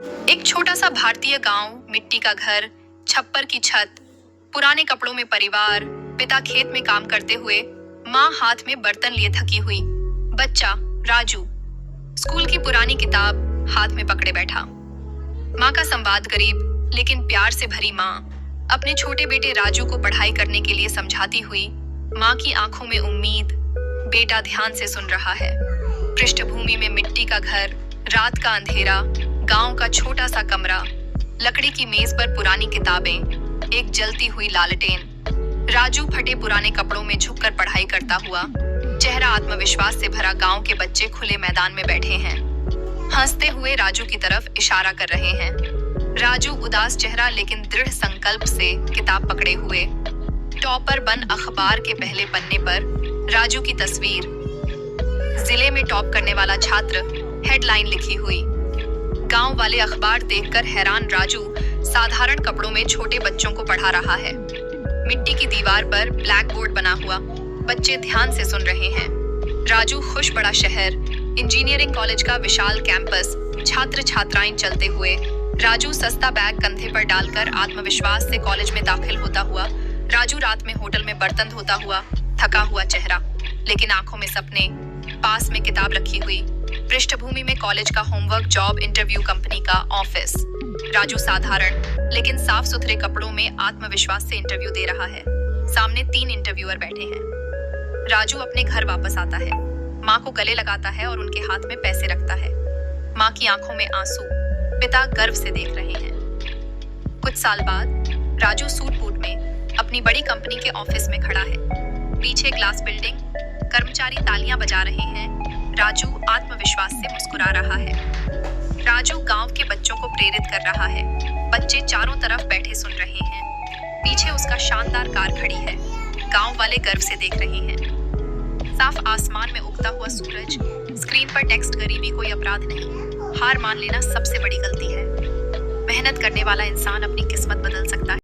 एक छोटा सा भारतीय गांव, मिट्टी का घर, छप्पर की छत, पुराने कपड़ों में परिवार, पिता खेत में काम करते हुए, माँ हाथ में बर्तन लिए थकी हुई। बच्चा राजू स्कूल की पुरानी किताब हाथ में पकड़े बैठा। माँ का संवाद गरीब लेकिन प्यार से भरी माँ अपने छोटे बेटे राजू को पढ़ाई करने के लिए समझाती हुई। माँ की आंखों में उम्मीद, बेटा ध्यान से सुन रहा है। पृष्ठभूमि में मिट्टी का घर, रात का अंधेरा, गांव का छोटा सा कमरा, लकड़ी की मेज पर पुरानी किताबें, एक जलती हुई लालटेन। राजू फटे पुराने कपड़ों में झुककर पढ़ाई करता हुआ, चेहरा आत्मविश्वास से भरा। गांव के बच्चे खुले मैदान में बैठे हैं, हंसते हुए राजू की तरफ इशारा कर रहे हैं। राजू उदास चेहरा लेकिन दृढ़ संकल्प से किताब पकड़े हुए। टॉपर बन अखबार के पहले पन्ने पर राजू की तस्वीर, जिले में टॉप करने वाला छात्र, हेडलाइन लिखी हुई। गांव वाले अखबार देखकर हैरान। राजू साधारण कपड़ों में छोटे बच्चों को पढ़ा रहा है। मिट्टी की दीवार पर ब्लैक बोर्ड बना हुआ, बच्चे ध्यान से सुन रहे हैं। राजू खुश। बड़ा शहर, इंजीनियरिंग कॉलेज का विशाल कैंपस, छात्र छात्राएं चलते हुए। राजू सस्ता बैग कंधे पर डालकर आत्मविश्वास से कॉलेज में दाखिल होता हुआ। राजू रात में होटल में बर्तन धोता हुआ, थका हुआ चेहरा लेकिन आंखों में सपने, पास में किताब रखी हुई। पृष्ठभूमि में कॉलेज का होमवर्क, जॉब इंटरव्यू, कंपनी का ऑफिस। राजू साधारण लेकिन साफ सुथरे कपड़ों में आत्मविश्वास से इंटरव्यू दे रहा है। सामने 3 इंटरव्यूअर बैठे हैं। राजू अपने घर वापस आता है, माँ को गले लगाता है और उनके हाथ में पैसे रखता है। माँ की आंखों में आंसू, पिता गर्व से देख रहे हैं। कुछ साल बाद राजू सूट बूट में अपनी बड़ी कंपनी के ऑफिस में खड़ा है। पीछे ग्लास बिल्डिंग, कर्मचारी तालियां बजा रहे हैं। राजू आत्मविश्वास से मुस्कुरा रहा है। राजू गांव के बच्चों को प्रेरित कर रहा है। बच्चे चारों तरफ बैठे सुन रहे हैं। पीछे उसका शानदार कार खड़ी है। गांव वाले गर्व से देख रहे हैं। साफ आसमान में उगता हुआ सूरज, स्क्रीन पर टेक्स्ट, गरीबी कोई अपराध नहीं, हार मान लेना सबसे बड़ी गलती है। मेहनत करने वाला इंसान अपनी किस्मत बदल सकता है।